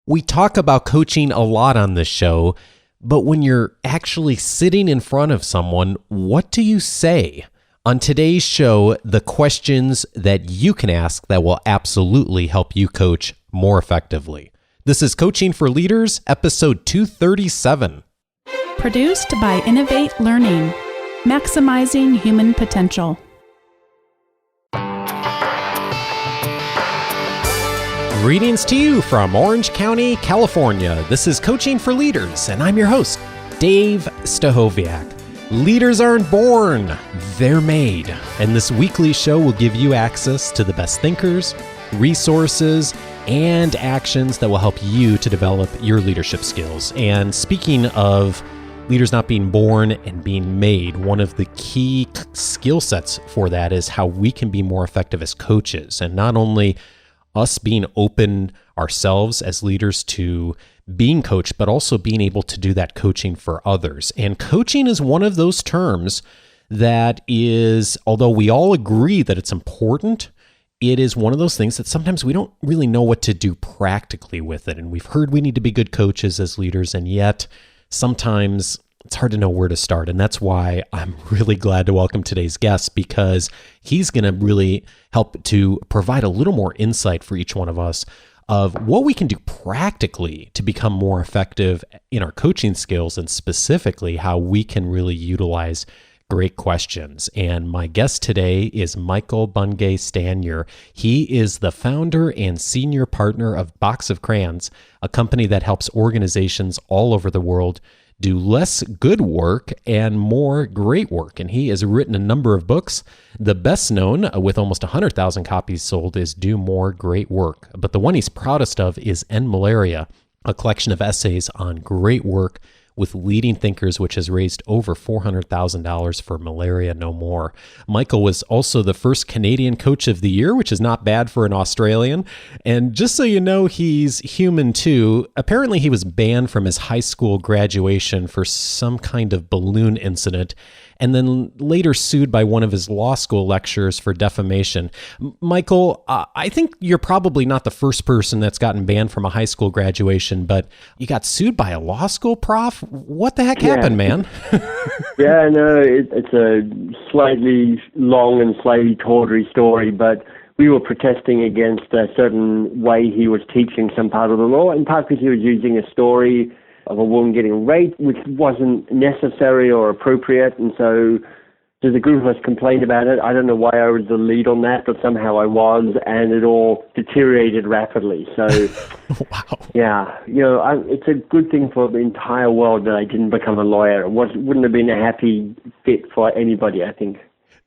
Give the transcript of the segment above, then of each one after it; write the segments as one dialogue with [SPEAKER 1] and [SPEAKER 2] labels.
[SPEAKER 1] We talk about coaching a lot on this show, but when you're actually sitting in front of someone, what do you say? On today's show, the questions that you can ask that will absolutely help you coach more effectively. This is Coaching for Leaders, episode 237.
[SPEAKER 2] Produced by Innovate Learning, maximizing human potential.
[SPEAKER 1] Greetings to you from Orange County, California. This is Coaching for Leaders, and I'm your host, Dave Stachowiak. Leaders aren't born, they're made. And this weekly show will give you access to the best thinkers, resources, and actions that will help you to develop your leadership skills. And speaking of leaders not being born and being made, one of the key skill sets for that is how we can be more effective as coaches. And not only us being open ourselves as leaders to being coached, but also being able to do that coaching for others. And coaching is one of those terms that is, although we all agree that it's important, it is one of those things that sometimes we don't really know what to do practically with it. And we've heard we need to be good coaches as leaders, and yet sometimes it's hard to know where to start. And that's why I'm really glad to welcome today's guest, because he's going to really help to provide a little more insight for each one of us of what we can do practically to become more effective in our coaching skills, and specifically how we can really utilize great questions. And my guest today is Michael Bungay Stanier. He is the founder and senior partner of Box of Crayons, a company that helps organizations all over the world do less good work and more great work. And he has written a number of books. The best known, with almost 100,000 copies sold, is Do More Great Work. But the one he's proudest of is End Malaria, a collection of essays on great work with leading thinkers, which has raised over $400,000 for Malaria No More. Michael was also the first Canadian Coach of the Year, which is not bad for an Australian. And just so you know, he's human too. Apparently, he was banned from his high school graduation for some kind of balloon incident, and then later sued by one of his law school lecturers for defamation. Michael, I think you're probably not the first person that's gotten banned from a high school graduation, but you got sued by a law school prof? What the heck happened, man?
[SPEAKER 3] Yeah, no, it's a slightly long and slightly tawdry story, but we were protesting against a certain way he was teaching some part of the law, in part because he was using a story of a woman getting raped, which wasn't necessary or appropriate. And so there's a group of us complained about it. I don't know why I was the lead on that, but somehow I was, and it all deteriorated rapidly. So,
[SPEAKER 1] Wow.
[SPEAKER 3] Yeah, it's a good thing for the entire world that I didn't become a lawyer. It wouldn't have been a happy fit for anybody, I think.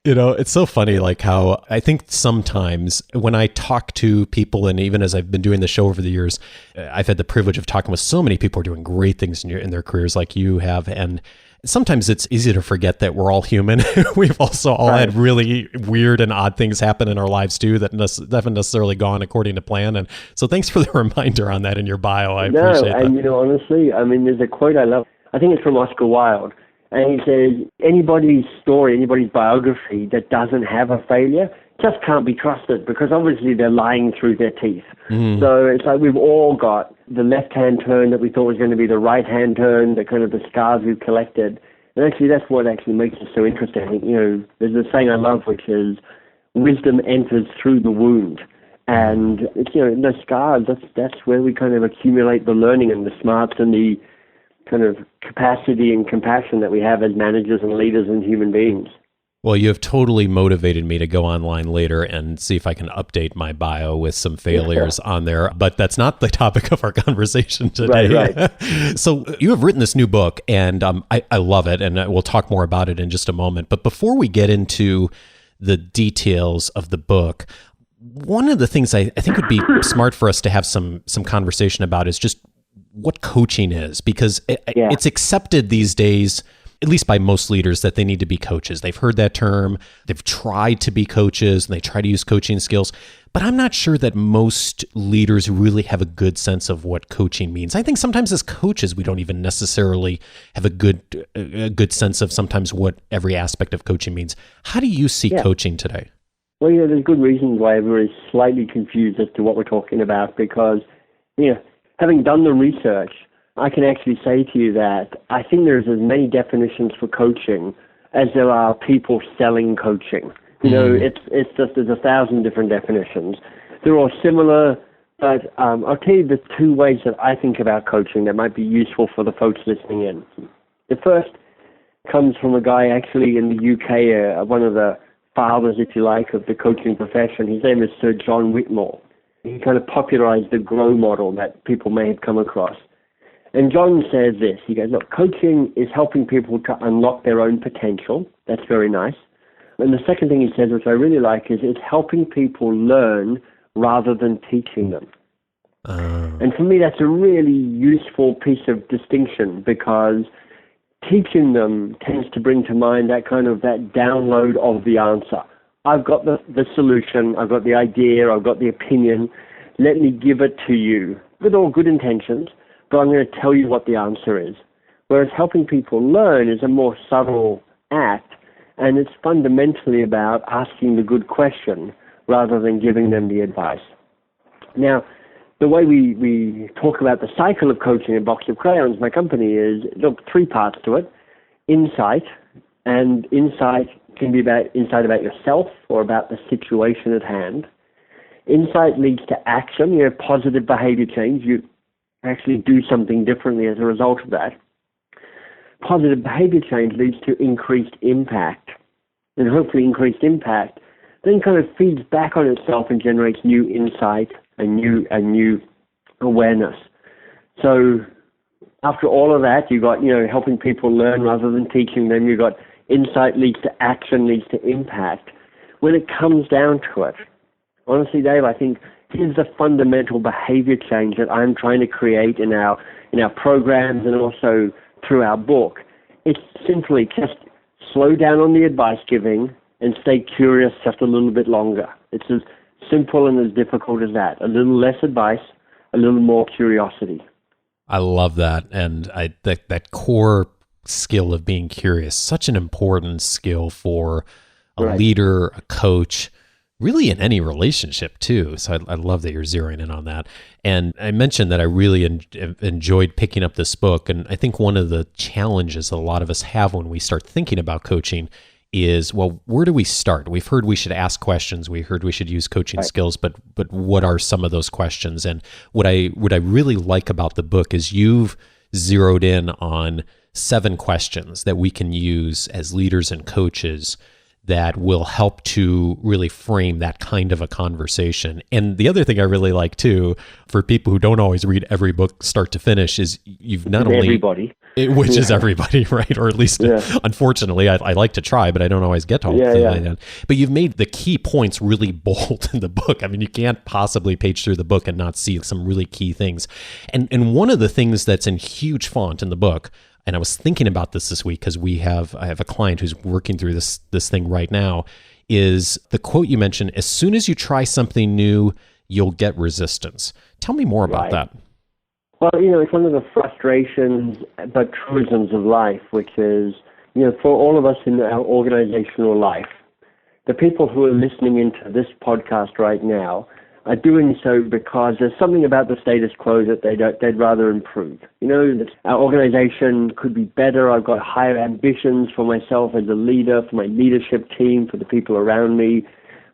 [SPEAKER 1] It's so funny, like how I think sometimes when I talk to people, and even as I've been doing the show over the years, I've had the privilege of talking with so many people who are doing great things in their careers like you have. And sometimes it's easy to forget that we're all human. We've also all had really weird and odd things happen in our lives too that haven't necessarily gone according to plan. And so thanks for the reminder on that in your bio. I appreciate that.
[SPEAKER 3] And honestly, there's a quote I love. I think it's from Oscar Wilde. And he says, anybody's story, anybody's biography that doesn't have a failure just can't be trusted, because obviously they're lying through their teeth. Mm. So it's like we've all got the left-hand turn that we thought was going to be the right-hand turn, the kind of the scars we've collected. And actually that's what actually makes it so interesting. There's a saying I love, which is, wisdom enters through the wound. And it's, the scars, that's where we kind of accumulate the learning and the smarts and the kind of capacity and compassion that we have as managers and leaders and human beings.
[SPEAKER 1] Well, you have totally motivated me to go online later and see if I can update my bio with some failures on there, but that's not the topic of our conversation today.
[SPEAKER 3] Right.
[SPEAKER 1] So you have written this new book, and I love it, and we'll talk more about it in just a moment. But before we get into the details of the book, one of the things I think would be smart for us to have some conversation about is just what coaching is, because it's accepted these days, at least by most leaders, that they need to be coaches. They've heard that term. They've tried to be coaches, and they try to use coaching skills. But I'm not sure that most leaders really have a good sense of what coaching means. I think sometimes as coaches, we don't even necessarily have a good sense of sometimes what every aspect of coaching means. How do you see coaching today?
[SPEAKER 3] Well, there's good reasons why everybody's slightly confused as to what we're talking about, because, having done the research, I can actually say to you that I think there's as many definitions for coaching as there are people selling coaching. You know, it's just there's 1,000 different definitions. They're all similar, but I'll tell you the two ways that I think about coaching that might be useful for the folks listening in. The first comes from a guy actually in the UK, one of the fathers, if you like, of the coaching profession. His name is Sir John Whitmore. He kind of popularized the GROW model that people may have come across. And John says this, he goes, look, coaching is helping people to unlock their own potential. That's very nice. And the second thing he says, which I really like, is it's helping people learn rather than teaching them. And for me, that's a really useful piece of distinction, because teaching them tends to bring to mind that kind of that download of the answer. I've got the solution, I've got the idea, I've got the opinion, let me give it to you with all good intentions, but I'm going to tell you what the answer is. Whereas helping people learn is a more subtle act, and it's fundamentally about asking the good question rather than giving them the advice. Now, the way we talk about the cycle of coaching at Box of Crayons, my company, is, look, 3 parts to it. Insight, and insight can be about insight about yourself or about the situation at hand. Insight leads to action, positive behavior change. You actually do something differently as a result of that. Positive behavior change leads to increased impact, and hopefully increased impact then kind of feeds back on itself and generates new insight and new awareness. So after all of that, you've got, helping people learn rather than teaching them. You've got insight leads to action, leads to impact. When it comes down to it, honestly, Dave, I think here's the fundamental behavior change that I'm trying to create in our programs and also through our book. It's simply just slow down on the advice giving and stay curious just a little bit longer. It's as simple and as difficult as that. A little less advice, a little more curiosity.
[SPEAKER 1] I love that. And that core skill of being curious, such an important skill for a leader, a coach, really in any relationship too. So I love that you're zeroing in on that. And I mentioned that I really enjoyed picking up this book. And I think one of the challenges that a lot of us have when we start thinking about coaching is, well, where do we start? We've heard we should ask questions. We heard we should use coaching skills, but what are some of those questions? And what I really like about the book is you've zeroed in on 7 questions that we can use as leaders and coaches that will help to really frame that kind of a conversation. And the other thing I really like too, for people who don't always read every book start to finish, is you've not only
[SPEAKER 3] everybody,
[SPEAKER 1] which is everybody, right? Or at least, unfortunately, I like to try, but I don't always get to all that. But you've made the key points really bold in the book. I mean, you can't possibly page through the book and not see some really key things. And one of the things that's in huge font in the book, and I was thinking about this week because I have a client who's working through this thing right now, is the quote you mentioned: as soon as you try something new, you'll get resistance. Tell me more about that.
[SPEAKER 3] Well, it's one of the frustrations but truisms of life, which is, for all of us in our organizational life, the people who are listening into this podcast right now are doing so because there's something about the status quo that they'd rather improve. That our organization could be better. I've got higher ambitions for myself as a leader, for my leadership team, for the people around me.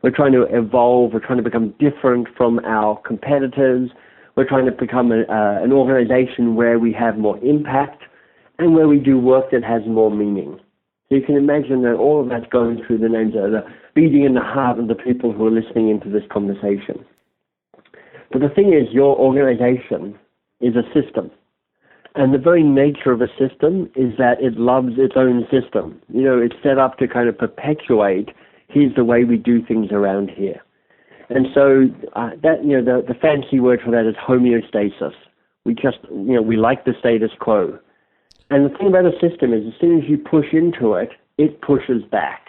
[SPEAKER 3] We're trying to evolve. We're trying to become different from our competitors. We're trying to become an organization where we have more impact and where we do work that has more meaning. So you can imagine that all of that's going through the names of the beating in the heart of the people who are listening into this conversation. But the thing is, your organization is a system. And the very nature of a system is that it loves its own system. It's set up to kind of perpetuate, here's the way we do things around here. And so the fancy word for that is homeostasis. We just, we like the status quo. And the thing about a system is, as soon as you push into it, it pushes back.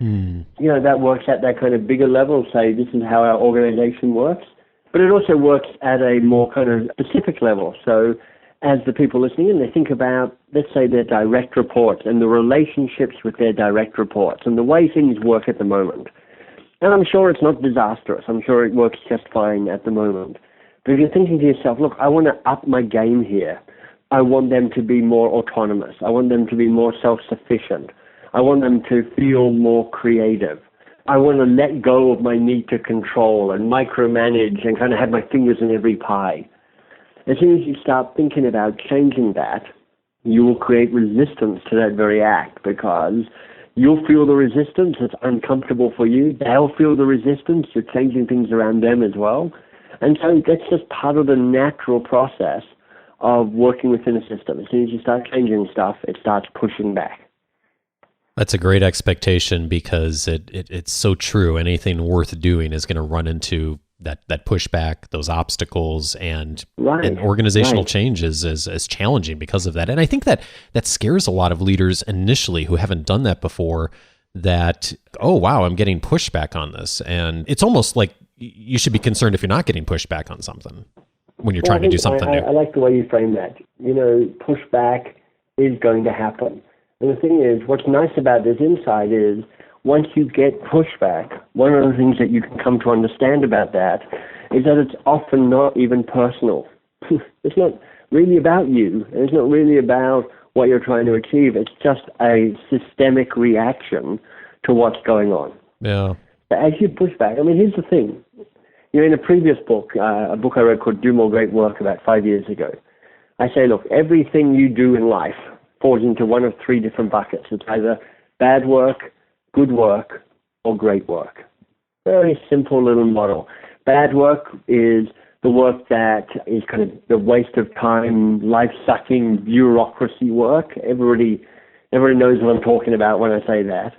[SPEAKER 3] That works at that kind of bigger level, say this is how our organization works. But it also works at a more kind of specific level. So as the people listening in, they think about, let's say, their direct reports and the relationships with their direct reports and the way things work at the moment. And I'm sure it's not disastrous. I'm sure it works just fine at the moment. But if you're thinking to yourself, look, I want to up my game here. I want them to be more autonomous. I want them to be more self-sufficient. I want them to feel more creative. I want to let go of my need to control and micromanage and kind of have my fingers in every pie. As soon as you start thinking about changing that, you will create resistance to that very act, because you'll feel the resistance. It's uncomfortable for you. They'll feel the resistance. You're changing things around them as well. And so that's just part of the natural process of working within a system. As soon as you start changing stuff, it starts pushing back.
[SPEAKER 1] That's a great expectation, because it's so true. Anything worth doing is going to run into that pushback, those obstacles, and organizational change is challenging because of that. And I think that scares a lot of leaders initially who haven't done that before, that, oh, wow, I'm getting pushback on this. And it's almost like you should be concerned if you're not getting pushback on something when you're trying to do something new.
[SPEAKER 3] I like the way you frame that. Pushback is going to happen. And the thing is, what's nice about this insight is, once you get pushback, one of the things that you can come to understand about that is that it's often not even personal. It's not really about you. It's not really about what you're trying to achieve. It's just a systemic reaction to what's going on.
[SPEAKER 1] Yeah.
[SPEAKER 3] But as you push back, here's the thing. In a previous book, a book I read called Do More Great Work about 5 years ago, I say, look, everything you do in life falls into one of three different buckets. It's either bad work, good work, or great work. Very simple little model. Bad work is the work that is kind of the waste of time, life-sucking bureaucracy work. Everybody knows what I'm talking about when I say that.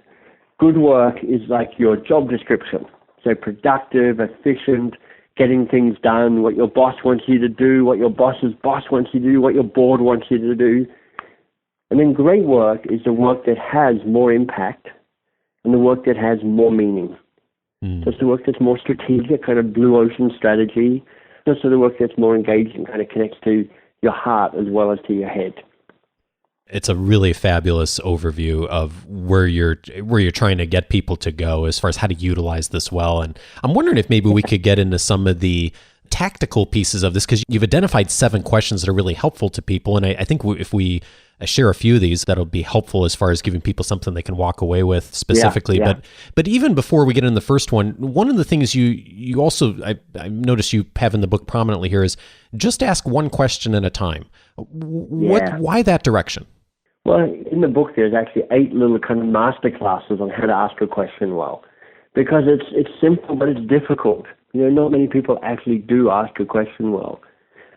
[SPEAKER 3] Good work is like your job description. So productive, efficient, getting things done, what your boss wants you to do, what your boss's boss wants you to do, what your board wants you to do. And then great work is the work that has more impact and the work that has more meaning. Just the work that's more strategic, kind of blue ocean strategy. Just the work that's more engaging, kind of connects to your heart as well as to your head.
[SPEAKER 1] It's a really fabulous overview of where you're trying to get people to go as far as how to utilize this well. And I'm wondering if maybe we could get into some of the tactical pieces of this, because you've identified 7 questions that are really helpful to people. And I think if we share a few of these, that'll be helpful as far as giving people something they can walk away with specifically.
[SPEAKER 3] Yeah.
[SPEAKER 1] But even before we get into the first one of the things you also, I notice you have in the book prominently here, is just ask one question at a time. Why that direction?
[SPEAKER 3] Well, in the book, there's actually 8 little kind of master classes on how to ask a question well, because it's simple, but it's difficult. Not many people actually do ask a question well.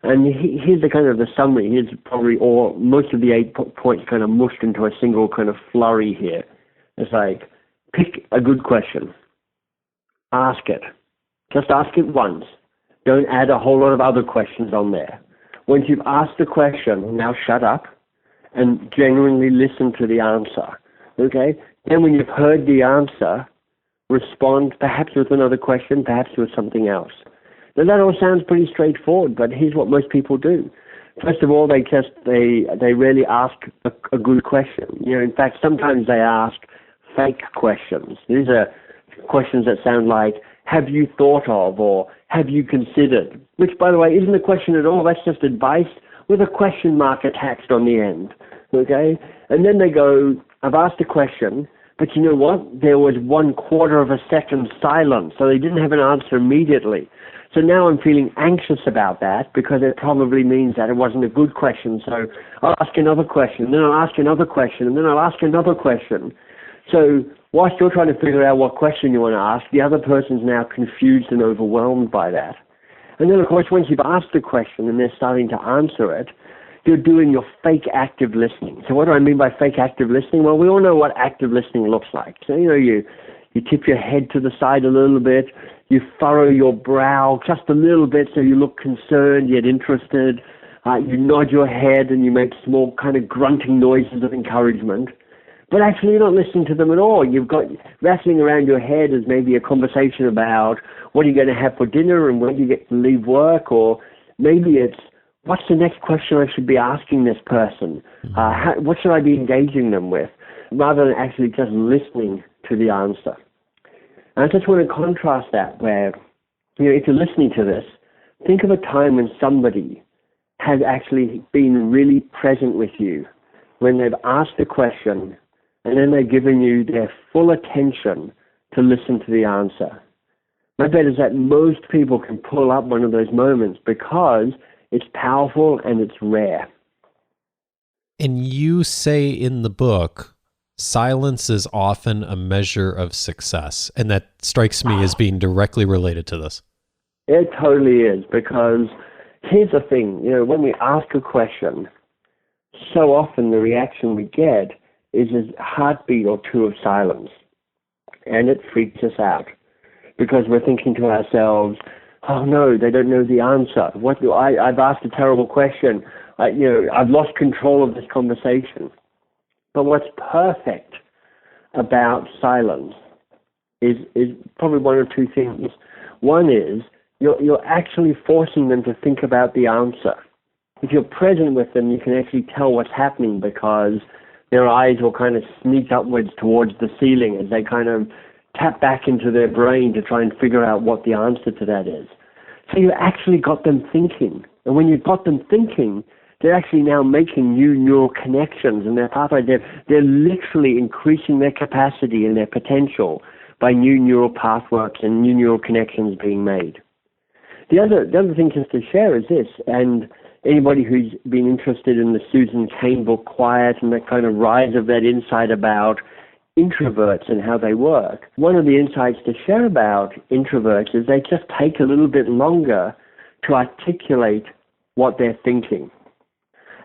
[SPEAKER 3] And here's the kind of the summary. Here's probably most of the 8 points kind of mushed into a single kind of flurry here. It's like, pick a good question. Ask it. Just ask it once. Don't add a whole lot of other questions on there. Once you've asked the question, now shut up and genuinely listen to the answer. Okay? Then when you've heard the answer, respond perhaps with another question, perhaps with something else. Now that all sounds pretty straightforward, but here's what most people do. First of all, they rarely ask a good question. In fact, sometimes they ask fake questions. These are questions that sound like, have you thought of, or have you considered? Which, by the way, isn't a question at all. That's just advice with a question mark attached on the end. Okay? And then they go, I've asked a question, but you know what? There was 1/4 of a second silence, so they didn't have an answer immediately. So now I'm feeling anxious about that, because it probably means that it wasn't a good question. So I'll ask another question, then I'll ask another question, and then I'll ask another question. So whilst you're trying to figure out what question you want to ask, the other person's now confused and overwhelmed by that. And then, of course, once you've asked a question and they're starting to answer it, you're doing your fake active listening. So what do I mean by fake active listening? Well, we all know what active listening looks like. So, you tip your head to the side a little bit, you furrow your brow just a little bit so you look concerned yet interested, you nod your head and you make small kind of grunting noises of encouragement. But actually you're not listening to them at all. You've got rattling around your head as maybe a conversation about what are you going to have for dinner and when do you get to leave work, or maybe it's, what's the next question I should be asking this person? What should I be engaging them with? Rather than actually just listening to the answer. And I just want to contrast that where, if you're listening to this, Think of a time when somebody has actually been really present with you, when they've asked a question and then they've given you their full attention to listen to the answer. My bet is that most people can pull up one of those moments because it's powerful and it's rare.
[SPEAKER 1] And you say in the book, silence is often a measure of success. And that strikes me as being directly related to this.
[SPEAKER 3] It totally is, because here's the thing, when we ask a question, so often the reaction we get is a heartbeat or two of silence. And it freaks us out because we're thinking to ourselves, oh no, they don't know the answer. I've asked a terrible question. I've lost control of this conversation. But what's perfect about silence is probably one or two things. One is you're actually forcing them to think about the answer. If you're present with them, you can actually tell what's happening because their eyes will kind of sneak upwards towards the ceiling as they kind of tap back into their brain to try and figure out what the answer to that is. So you actually got them thinking. And when you've got them thinking, they're actually now making new neural connections in their pathway. They're literally increasing their capacity and their potential by new neural pathworks and new neural connections being made. The other thing just to share is this, and anybody who's been interested in the Susan Cain book, Quiet, and that kind of rise of that insight about introverts and how they work. One of the insights to share about introverts is they just take a little bit longer to articulate what they're thinking.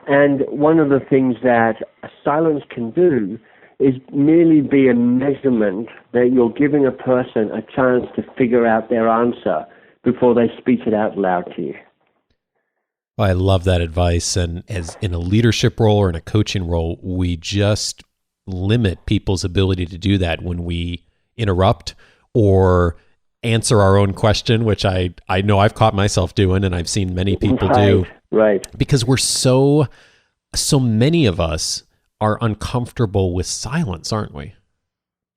[SPEAKER 3] And one of the things that silence can do is merely be a measurement that you're giving a person a chance to figure out their answer before they speak it out loud to you.
[SPEAKER 1] I love that advice. And as in a leadership role or in a coaching role, we just limit people's ability to do that when we interrupt or answer our own question, which I know I've caught myself doing and I've seen many people do.
[SPEAKER 3] Right.
[SPEAKER 1] Because we're so many of us are uncomfortable with silence, aren't we?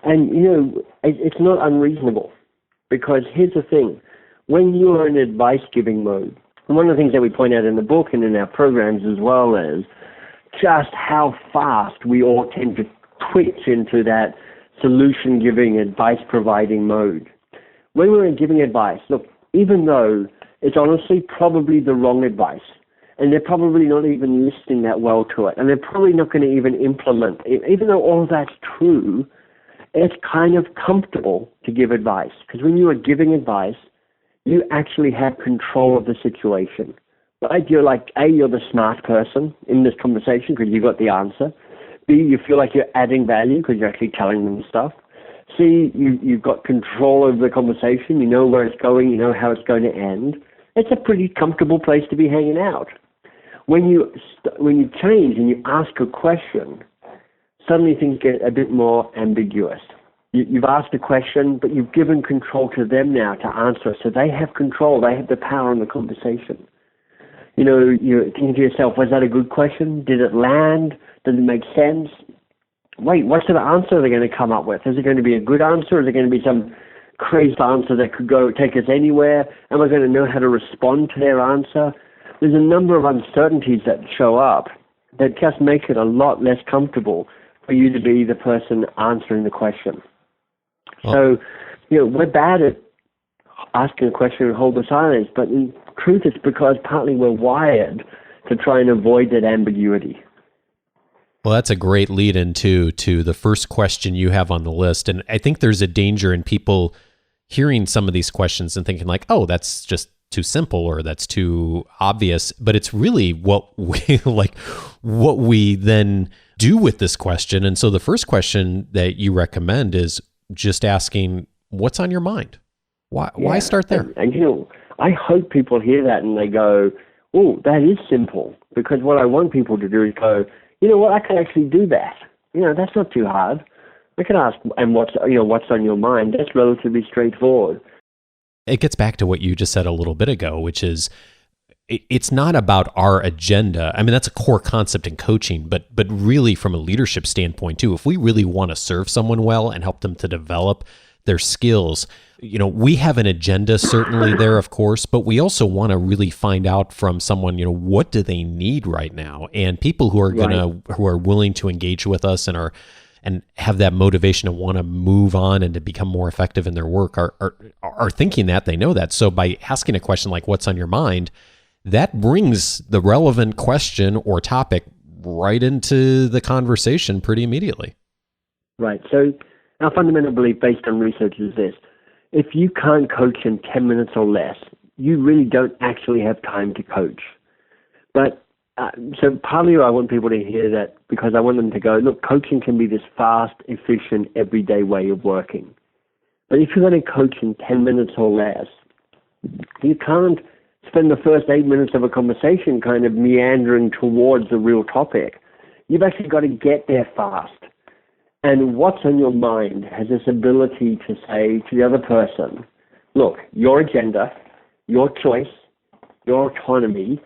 [SPEAKER 3] And, it's not unreasonable, because here's the thing. When you are in advice-giving mode, and one of the things that we point out in the book and in our programs as well is just how fast we all tend to twitch into that solution-giving, advice-providing mode. When we're giving advice, look, even though it's honestly probably the wrong advice, and they're probably not even listening that well to it, and they're probably not going to even implement it, even though all of that's true, it's kind of comfortable to give advice. Because when you are giving advice, you actually have control of the situation. Right? You're like, A, you're the smart person in this conversation because you got the answer. B, you feel like you're adding value because you're actually telling them stuff. C, you've got control over the conversation. You know where it's going. You know how it's going to end. It's a pretty comfortable place to be hanging out. When you change and you ask a question, suddenly things get a bit more ambiguous. You've asked a question, but you've given control to them now to answer. So they have control. They have the power in the conversation. You're thinking to yourself, was that a good question? Did it land? Did it make sense? Wait, what sort of answer are they going to come up with? Is it going to be a good answer? Or is it going to be some crazy answer that could take us anywhere? Am I going to know how to respond to their answer? There's a number of uncertainties that show up that just make it a lot less comfortable for you to be the person answering the question. So, we're bad at asking a question and hold the silence, but in truth it's because partly we're wired to try and avoid that ambiguity.
[SPEAKER 1] Well, that's a great lead into the first question you have on the list. And I think there's a danger in people hearing some of these questions and thinking like, oh, that's just too simple or that's too obvious. But it's really what we then do with this question. And so the first question that you recommend is just asking, what's on your mind? Why start there?
[SPEAKER 3] And I hope people hear that and they go, oh, that is simple. Because what I want people to do is go, you know what, I can actually do that. That's not too hard. I can ask, and what's on your mind? That's relatively straightforward.
[SPEAKER 1] It gets back to what you just said a little bit ago, which is it's not about our agenda. I mean, that's a core concept in coaching, but really from a leadership standpoint too, if we really want to serve someone well and help them to develop their skills, we have an agenda certainly there, of course, but we also want to really find out from someone, what do they need right now? And people who are who are willing to engage with us and have that motivation to want to move on and to become more effective in their work are thinking that, they know that. So by asking a question like what's on your mind, that brings the relevant question or topic right into the conversation pretty immediately.
[SPEAKER 3] Right. So our fundamental belief based on research is this: if you can't coach in 10 minutes or less, you really don't actually have time to coach. But so partly I want people to hear that because I want them to go, look, coaching can be this fast, efficient, everyday way of working. But if you're going to coach in 10 minutes or less, you can't spend the first 8 minutes of a conversation kind of meandering towards the real topic. You've actually got to get there fast. And what's on your mind has this ability to say to the other person, look, your agenda, your choice, your autonomy,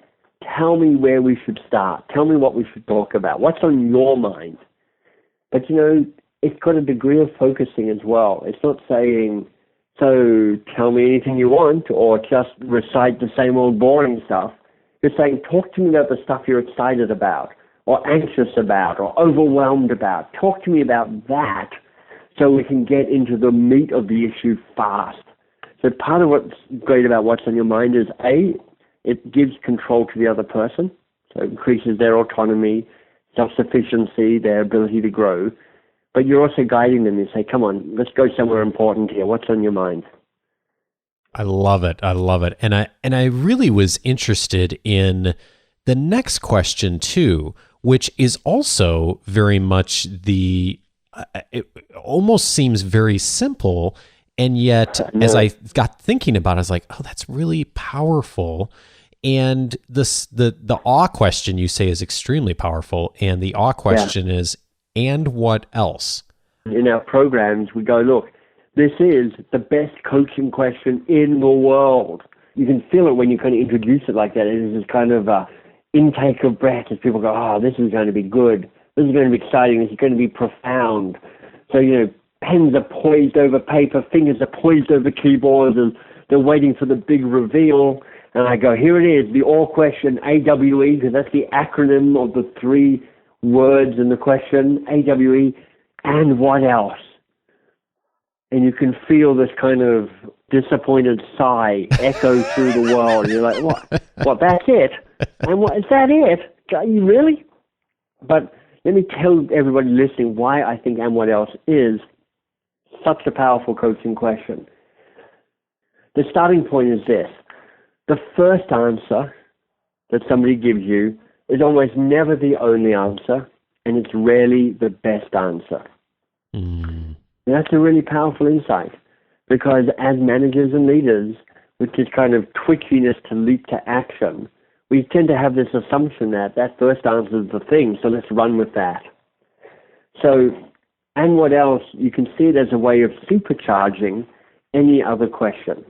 [SPEAKER 3] tell me where we should start. Tell me what we should talk about. What's on your mind? But, it's got a degree of focusing as well. It's not saying, so tell me anything you want or just recite the same old boring stuff. You're saying, talk to me about the stuff you're excited about or anxious about or overwhelmed about. Talk to me about that so we can get into the meat of the issue fast. So part of what's great about what's on your mind is, A, it gives control to the other person, so it increases their autonomy, self-sufficiency, their ability to grow. But you're also guiding them and say, come on, let's go somewhere important here. What's on your mind?
[SPEAKER 1] I love it. I love it. And I really was interested in the next question too, which is also very much it almost seems very simple. And yet, as I got thinking about it, I was like, oh, that's really powerful. And the awe question you say is extremely powerful. And the awe question is, and what else? In our programs, we go, look, this is the best coaching question in the world. You can feel it when you kind of introduce it like that. It is this kind of intake of breath as people go, oh, this is going to be good. This is going to be exciting. This is going to be profound. So, pens are poised over paper, fingers are poised over keyboards, and they're waiting for the big reveal. And I go, here it is, the all question, AWE, because that's the acronym of the three words in the question, AWE, and what else? And you can feel this kind of disappointed sigh echo through the world. And you're like, what, that's it? And what, is that it? Are you really? But let me tell everybody listening why I think and what else is such a powerful coaching question. The starting point is this: the first answer that somebody gives you is almost never the only answer, and it's rarely the best answer. And that's a really powerful insight, because as managers and leaders, with this kind of twitchiness to leap to action, we tend to have this assumption that first answer is the thing, so let's run with that. So, and what else? You can see it as a way of supercharging any other question.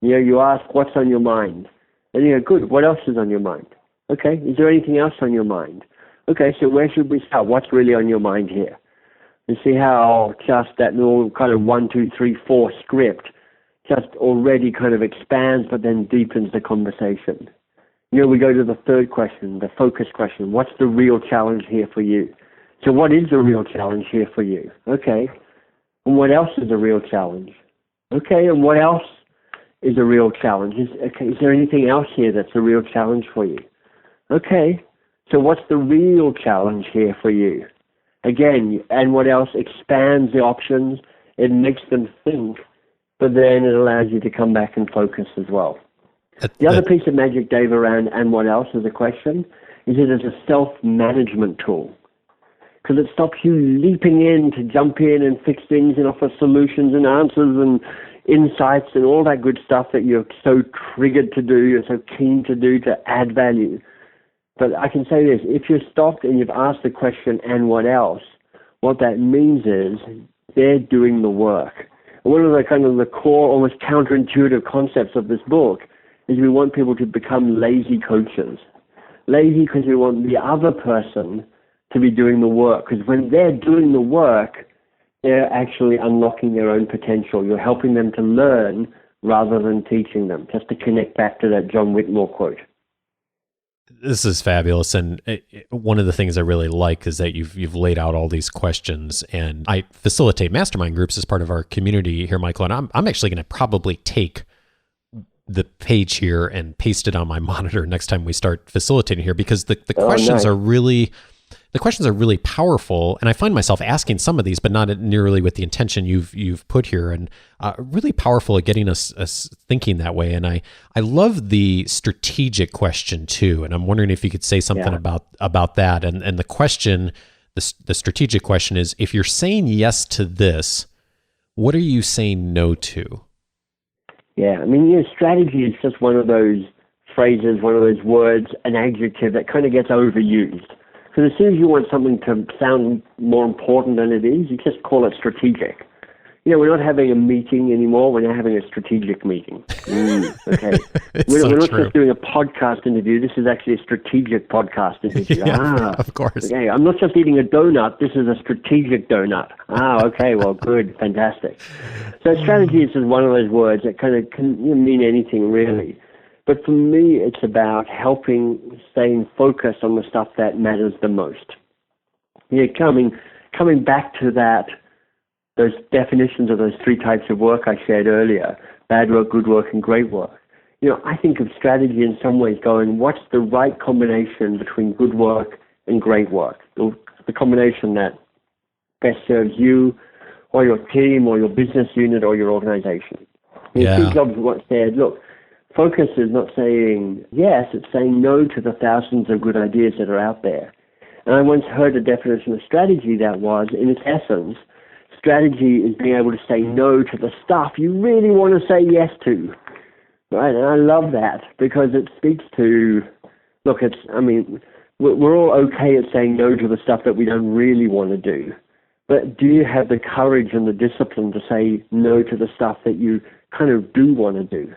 [SPEAKER 1] You ask, what's on your mind? And you go, good, what else is on your mind? Okay, is there anything else on your mind? Okay, so where should we start? What's really on your mind here? You see how just that little kind of 1, 2, 3, 4 script just already kind of expands but then deepens the conversation. We go to the third question, the focus question. What's the real challenge here for you? So what is the real challenge here for you? Okay, and what else is a real challenge? Okay, and what else is a real challenge? Is there anything else here that's a real challenge for you? Okay, so what's the real challenge here for you? Again, and what else expands the options, it makes them think, but then it allows you to come back and focus as well. The other piece of magic, Dave, around and what else is a question, is it as a self-management tool. Because it stops you leaping in to jump in and fix things and offer solutions and answers and insights and all that good stuff that you're so triggered to do, you're so keen to do to add value. But I can say this: if you're stopped and you've asked the question, and what else, what that means is they're doing the work. And one of the kind of the core, almost counterintuitive concepts of this book is we want people to become lazy coaches. Lazy because we want the other person to be doing the work. Because when they're doing the work,
[SPEAKER 3] they're actually unlocking their own potential. You're helping them to learn rather than teaching them, just to connect back to that John Whitmore quote.
[SPEAKER 1] This is fabulous, and one of the things I really like is that you've laid out all these questions, and I facilitate mastermind groups as part of our community here, Michael, and I'm actually going to probably take the page here and paste it on my monitor next time we start facilitating here, because the questions
[SPEAKER 3] nice.
[SPEAKER 1] are really powerful, and I find myself asking some of these, but not nearly with the intention you've put here, and really powerful at getting us thinking that way. And I love the strategic question too, and I'm wondering if you could say something about that. And the question, the strategic question is, if you're saying yes to this, what are you saying no to?
[SPEAKER 3] Yeah, I mean, strategy is just one of those phrases, one of those words, an adjective that kind of gets overused. Because as soon as you want something to sound more important than it is, you just call it strategic. We're not having a meeting anymore. We're now having a strategic meeting. Okay. We're not just doing a podcast interview. This is actually a strategic podcast interview.
[SPEAKER 1] Of course.
[SPEAKER 3] Okay. I'm not just eating a donut. This is a strategic donut. Okay. Well, good. Fantastic. So strategy is just one of those words that kind of can mean anything, really. But for me, it's about staying focused on the stuff that matters the most. Coming back to those definitions of those three types of work I shared earlier, bad work, good work, and great work. I think of strategy in some ways going, what's the right combination between good work and great work? The combination that best serves you or your team or your business unit or your organization. Steve Jobs once said, look, focus is not saying yes, it's saying no to the thousands of good ideas that are out there. And I once heard a definition of strategy that was, in its essence, strategy is being able to say no to the stuff you really want to say yes to. Right? And I love that because it speaks to, we're all okay at saying no to the stuff that we don't really want to do. But do you have the courage and the discipline to say no to the stuff that you kind of do want to do?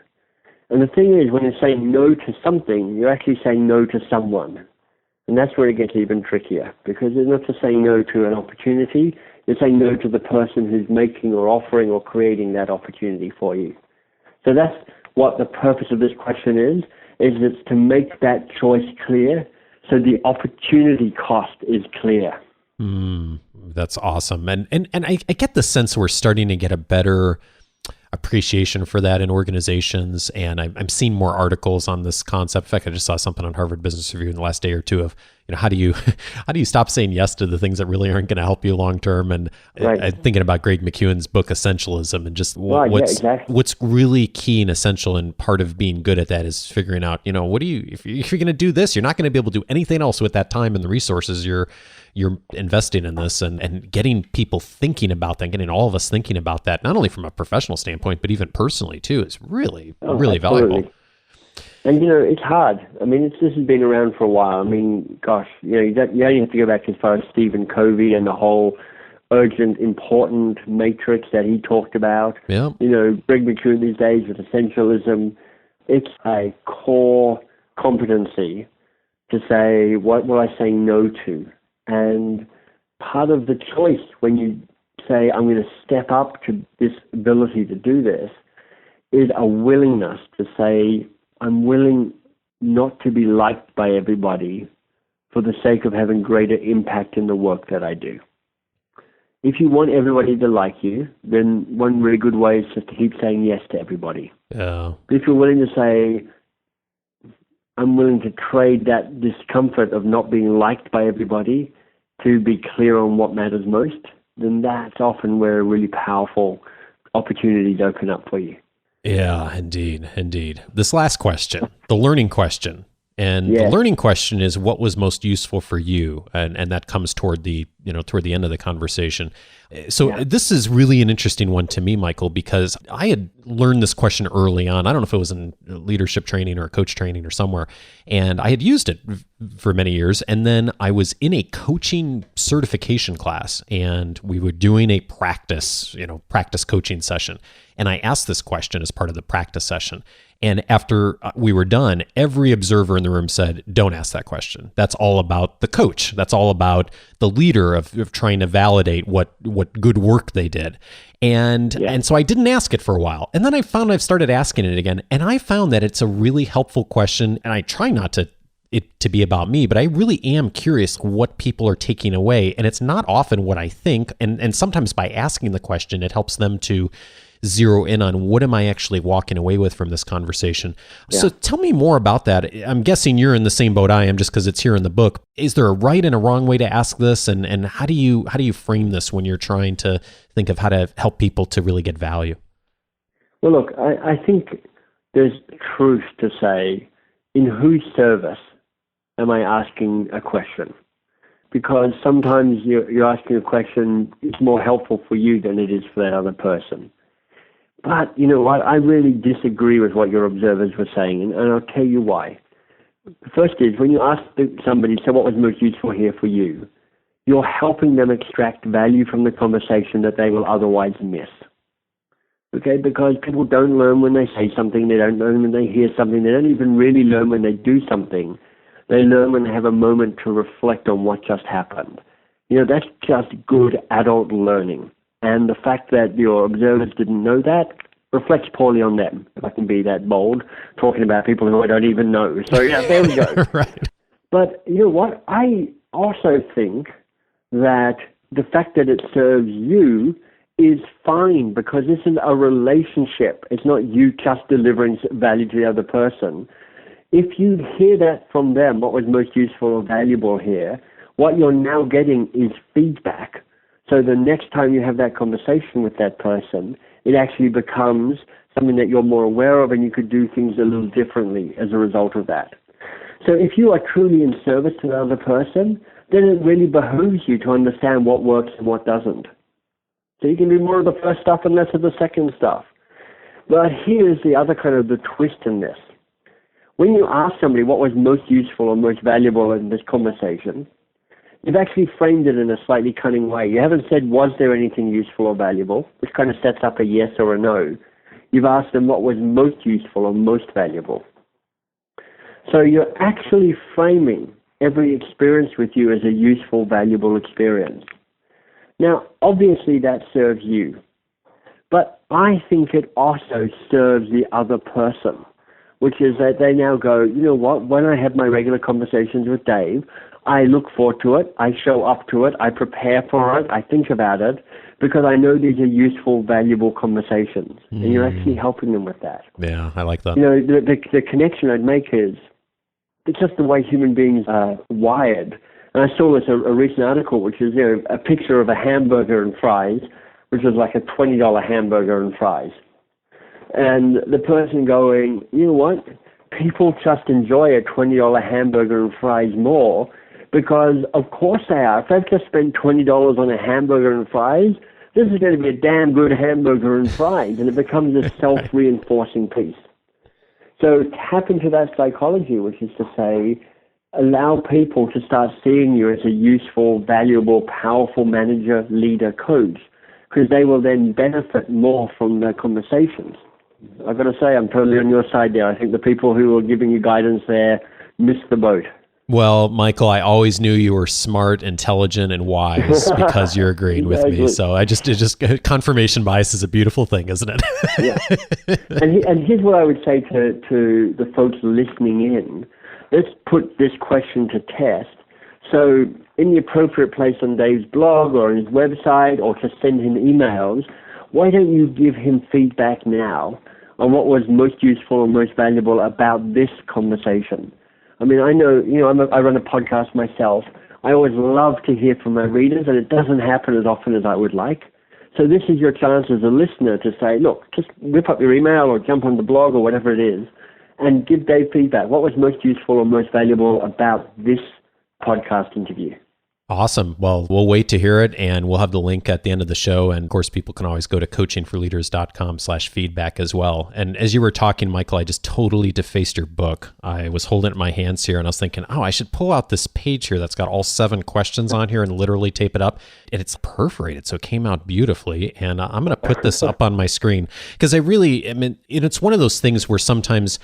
[SPEAKER 3] And the thing is, when you're saying no to something, you're actually saying no to someone. And that's where it gets even trickier, because you're not just saying no to an opportunity, you're saying no to the person who's making or offering or creating that opportunity for you. So that's what the purpose of this question is it's to make that choice clear so the opportunity cost is clear.
[SPEAKER 1] That's awesome. And I get the sense we're starting to get a better appreciation for that in organizations, and I'm seeing more articles on this concept. In fact, I just saw something on Harvard Business Review in the last day or two of how do you stop saying yes to the things that really aren't going to help you long term. And
[SPEAKER 3] right.
[SPEAKER 1] I'm thinking about Greg McKeown's book Essentialism, and just
[SPEAKER 3] exactly.
[SPEAKER 1] What's really key and essential, and part of being good at that is figuring out what do you, if you're going to do this, you're not going to be able to do anything else with that time and the resources you're investing in this, and getting people thinking about that, getting all of us thinking about that, not only from a professional standpoint, but even personally too, is really valuable.
[SPEAKER 3] And, it's hard. I mean, this has been around for a while. I mean, gosh, you only have to go back as far as Stephen Covey and the whole urgent, important matrix that he talked about.
[SPEAKER 1] Yeah.
[SPEAKER 3] Greg McKeown these days with essentialism. It's a core competency to say, what will I say no to? And part of the choice when you say, I'm going to step up to this ability to do this, is a willingness to say, I'm willing not to be liked by everybody for the sake of having greater impact in the work that I do. If you want everybody to like you, then one really good way is just to keep saying yes to everybody.
[SPEAKER 1] Yeah.
[SPEAKER 3] But if you're willing to say, I'm willing to trade that discomfort of not being liked by everybody to be clear on what matters most, then that's often where really powerful opportunities open up for you.
[SPEAKER 1] Yeah, indeed. This last question, the learning question. And the learning question is, what was most useful for you? And that comes toward the end of the conversation. So this is really an interesting one to me, Michael, because I had learned this question early on. I don't know if it was in leadership training or coach training or somewhere, and I had used it for many years. And then I was in a coaching certification class, and we were doing a practice coaching session. And I asked this question as part of the practice session. And after we were done, every observer in the room said, don't ask that question. That's all about the coach. That's all about the leader of trying to validate what good work they did. And so I didn't ask it for a while. And then I've started asking it again. And I found that it's a really helpful question. And I try not to be about me, but I really am curious what people are taking away. And it's not often what I think. And sometimes by asking the question, it helps them to zero in on what am I actually walking away with from this conversation. Yeah. So tell me more about that. I'm guessing you're in the same boat I am just because it's here in the book. Is there a right and a wrong way to ask this? And how do you frame this when you're trying to think of how to help people to really get value?
[SPEAKER 3] Well, look, I think there's truth to say, in whose service am I asking a question? Because sometimes you're asking a question, it's more helpful for you than it is for that other person. But you know what? I really disagree with what your observers were saying, and I'll tell you why. The first is, when you ask somebody, so what was most useful here for you, you're helping them extract value from the conversation that they will otherwise miss. Okay? Because people don't learn when they say something, they don't learn when they hear something, they don't even really learn when they do something. They learn when they have a moment to reflect on what just happened. You know, that's just good adult learning. And the fact that your observers didn't know that reflects poorly on them, if I can be that bold, talking about people who I don't even know. So, yeah, there we go.
[SPEAKER 1] Right.
[SPEAKER 3] But you know what? I also think that the fact that it serves you is fine, because this is a relationship. It's not you just delivering value to the other person. If you hear that from them, what was most useful or valuable here, what you're now getting is feedback. So the next time you have that conversation with that person, it actually becomes something that you're more aware of, and you could do things a little differently as a result of that. So if you are truly in service to the other person, then it really behooves you to understand what works and what doesn't. So you can do more of the first stuff and less of the second stuff. But here's the other kind of the twist in this. When you ask somebody what was most useful or most valuable in this conversation, you've actually framed it in a slightly cunning way. You haven't said, was there anything useful or valuable, which kind of sets up a yes or a no. You've asked them what was most useful or most valuable. So you're actually framing every experience with you as a useful, valuable experience. Now, obviously that serves you, but I think it also serves the other person, which is that they now go, you know what, when I have my regular conversations with Dave, I look forward to it, I show up to it, I prepare for it, I think about it, because I know these are useful, valuable conversations, and you're actually helping them with that.
[SPEAKER 1] Yeah, I like that.
[SPEAKER 3] You know, the connection I'd make is, it's just the way human beings are wired. And I saw this, a recent article, which is, you know, a picture of a hamburger and fries, which was like a $20 hamburger and fries. And the person going, you know what, people just enjoy a $20 hamburger and fries more, because of course they are. If they've just spent $20 on a hamburger and fries, this is going to be a damn good hamburger and fries, and it becomes a self-reinforcing piece. So tap into that psychology, which is to say, allow people to start seeing you as a useful, valuable, powerful manager, leader, coach, because they will then benefit more from the conversations. I've got to say, I'm totally on your side there. I think the people who are giving you guidance there missed the boat.
[SPEAKER 1] Well, Michael, I always knew you were smart, intelligent, and wise because you're agreeing with me. So confirmation bias is a beautiful thing, isn't it?
[SPEAKER 3] Yeah. And here's what I would say to the folks listening in. Let's put this question to test. So in the appropriate place on Dave's blog or on his website, or to send him emails, why don't you give him feedback now on what was most useful and most valuable about this conversation? I mean, I know, I run a podcast myself. I always love to hear from my readers, and it doesn't happen as often as I would like. So this is your chance as a listener to say, look, just whip up your email or jump on the blog or whatever it is and give Dave feedback. What was most useful or most valuable about this podcast interview?
[SPEAKER 1] Awesome. Well, we'll wait to hear it, and we'll have the link at the end of the show. And of course, people can always go to coachingforleaders.com/feedback as well. And as you were talking, Michael, I just totally defaced your book. I was holding it in my hands here, and I was thinking, oh, I should pull out this page here that's got all 7 questions on here and literally tape it up. And it's perforated, so it came out beautifully. And I'm going to put this up on my screen because it's one of those things where sometimes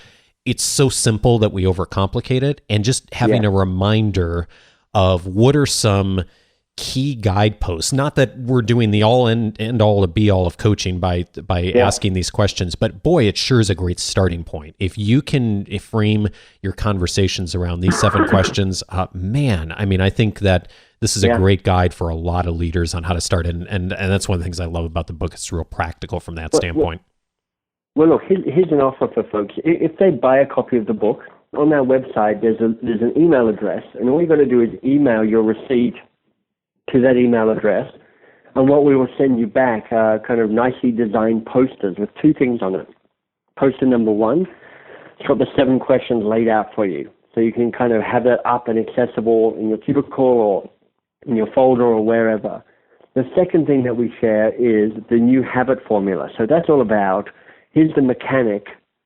[SPEAKER 1] it's so simple that we overcomplicate it, and just having a reminder of what are some key guideposts. Not that we're doing the all end all to be all of coaching by asking these questions, but boy, it sure is a great starting point. If you can frame your conversations around these 7 questions, man, I mean, I think that this is a great guide for a lot of leaders on how to start. And that's one of the things I love about the book. It's real practical from that standpoint.
[SPEAKER 3] Well, look, here's an offer for folks. If they buy a copy of the book, on our website, there's an email address, and all you got to do is email your receipt to that email address, and what we will send you back are kind of nicely designed posters with 2 things on it. Poster number 1, it's got the 7 questions laid out for you, so you can kind of have that up and accessible in your cubicle or in your folder or wherever. The second thing that we share is the new habit formula. So that's all about, here's the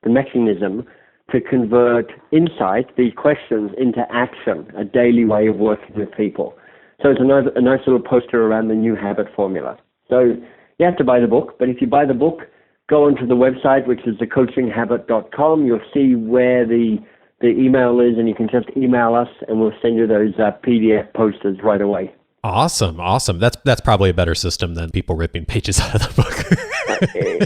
[SPEAKER 3] mechanism to convert insight, these questions, into action, a daily way of working with people. So it's a nice little poster around the new habit formula. So you have to buy the book, but if you buy the book, go onto the website, which is thecoachinghabit.com. You'll see where the email is, and you can just email us, and we'll send you those PDF posters right away.
[SPEAKER 1] Awesome. That's probably a better system than people ripping pages out of the book.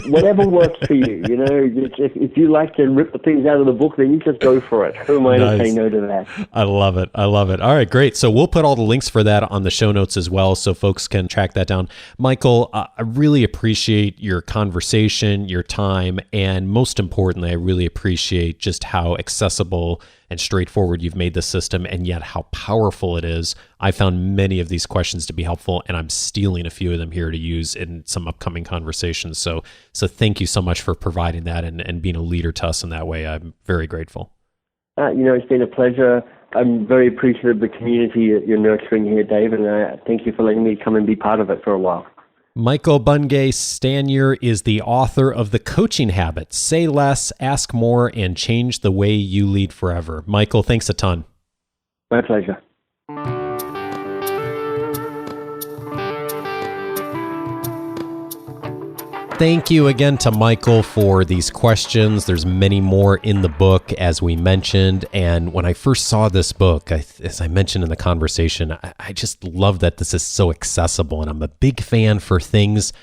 [SPEAKER 3] Whatever works for you. You know, if you like to rip the things out of the book, then you just go for it. Who am I to say no to that?
[SPEAKER 1] I love it. All right, great. So we'll put all the links for that on the show notes as well, so folks can track that down. Michael, I really appreciate your conversation, your time, and most importantly, I really appreciate just how accessible and straightforward you've made the system, and yet how powerful it is. I found many of these questions to be helpful, and I'm stealing a few of them here to use in some upcoming conversations. So thank you so much for providing that and being a leader to us in that way. I'm very grateful.
[SPEAKER 3] It's been a pleasure. I'm very appreciative of the community you're nurturing here, Dave, and thank you for letting me come and be part of it for a while.
[SPEAKER 1] Michael Bungay Stanier is the author of The Coaching Habit: Say Less, Ask More, and Change the Way You Lead Forever. Michael, thanks a ton.
[SPEAKER 3] My pleasure.
[SPEAKER 1] Thank you again to Michael for these questions. There's many more in the book, as we mentioned. And when I first saw this book, as I mentioned in the conversation, I just love that this is so accessible. And I'm a big fan for things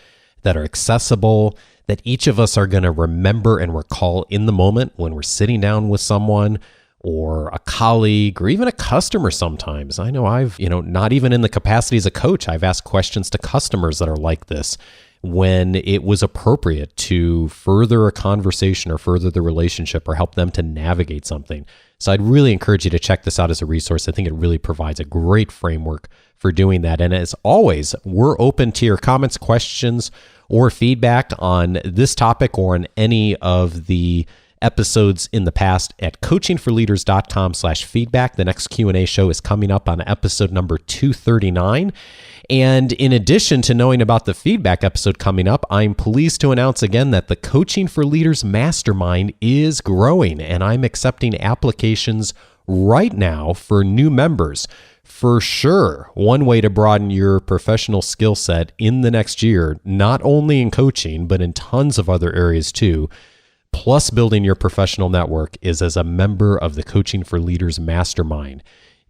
[SPEAKER 1] that are accessible, that each of us are going to remember and recall in the moment when we're sitting down with someone or a colleague or even a customer sometimes. I know I've, not even in the capacity as a coach, I've asked questions to customers that are like this, when it was appropriate to further a conversation or further the relationship or help them to navigate something. So I'd really encourage you to check this out as a resource. I think it really provides a great framework for doing that. And as always, we're open to your comments, questions, or feedback on this topic or on any of the episodes in the past at coachingforleaders.com/feedback. The next Q&A show is coming up on episode number 239. And in addition to knowing about the feedback episode coming up, I'm pleased to announce again that the Coaching for Leaders Mastermind is growing, and I'm accepting applications right now for new members. For sure, one way to broaden your professional skill set in the next year, not only in coaching, but in tons of other areas too, plus building your professional network, is as a member of the Coaching for Leaders Mastermind.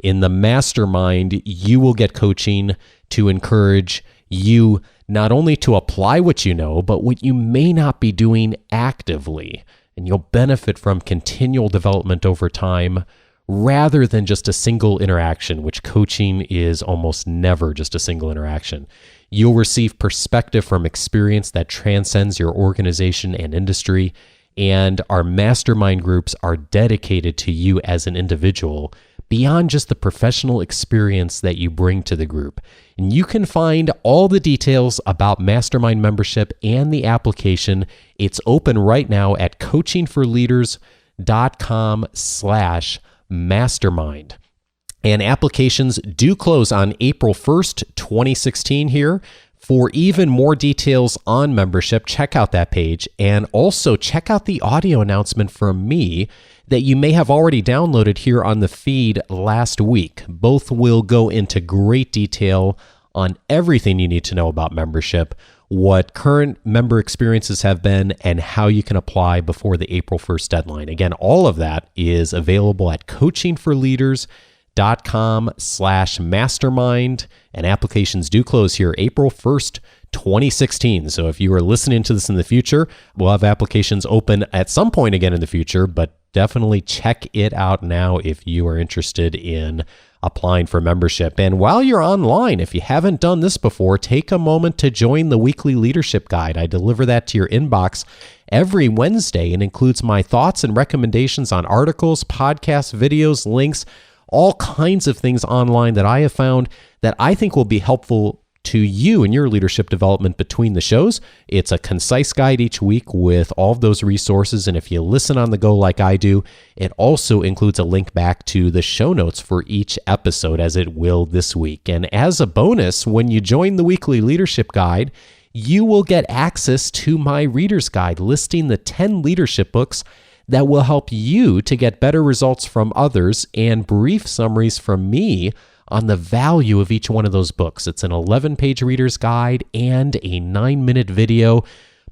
[SPEAKER 1] In the mastermind, you will get coaching to encourage you not only to apply what you know, but what you may not be doing actively. And you'll benefit from continual development over time rather than just a single interaction, which coaching is almost never just a single interaction. You'll receive perspective from experience that transcends your organization and industry, and our mastermind groups are dedicated to you as an individual beyond just the professional experience that you bring to the group. And you can find all the details about mastermind membership and the application. It's open right now at coachingforleaders.com/mastermind. And applications do close on April 1st, 2016 here. For even more details on membership, check out that page, and also check out the audio announcement from me that you may have already downloaded here on the feed last week. Both will go into great detail on everything you need to know about membership, what current member experiences have been, and how you can apply before the April 1st deadline. Again, all of that is available at coachingforleaders.com/mastermind, and applications do close here April 1st, 2016. So if you are listening to this in the future, we'll have applications open at some point again in the future, but definitely check it out now if you are interested in applying for membership. And while you're online, if you haven't done this before, take a moment to join the weekly leadership guide. I deliver that to your inbox every Wednesday and includes my thoughts and recommendations on articles, podcasts, videos, links, all kinds of things online that I have found that I think will be helpful to you in your leadership development between the shows. It's a concise guide each week with all of those resources. And if you listen on the go like I do, it also includes a link back to the show notes for each episode, as it will this week. And as a bonus, when you join the weekly leadership guide, you will get access to my reader's guide listing the 10 leadership books that will help you to get better results from others, and brief summaries from me on the value of each one of those books. It's an 11-page reader's guide and a 9-minute video,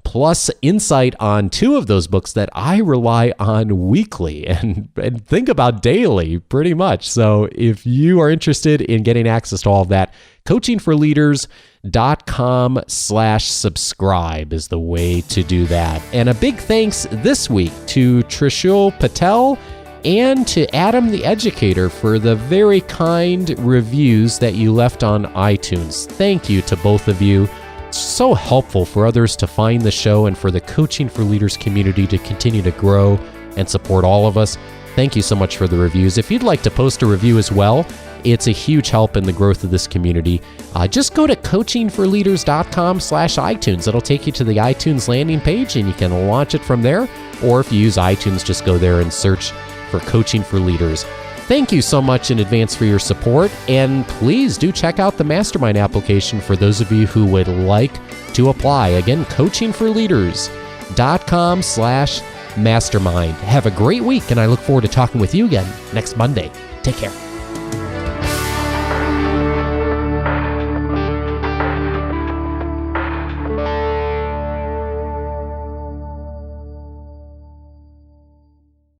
[SPEAKER 1] plus insight on 2 of those books that I rely on weekly and think about daily, pretty much. So if you are interested in getting access to all of that, coachingforleaders.com/subscribe is the way to do that. And a big thanks this week to Trishul Patel and to Adam the Educator for the very kind reviews that you left on iTunes. Thank you to both of you. It's so helpful for others to find the show and for the Coaching for Leaders community to continue to grow and support all of us. Thank you so much for the reviews. If you'd like to post a review as well, it's a huge help in the growth of this community. Just go to coachingforleaders.com/iTunes. It'll take you to the iTunes landing page and you can launch it from there. Or if you use iTunes, just go there and search for Coaching for Leaders. Thank you so much in advance for your support, and please do check out the Mastermind application for those of you who would like to apply. Again, coachingforleaders.com/mastermind. Have a great week, and I look forward to talking with you again next Monday. Take care.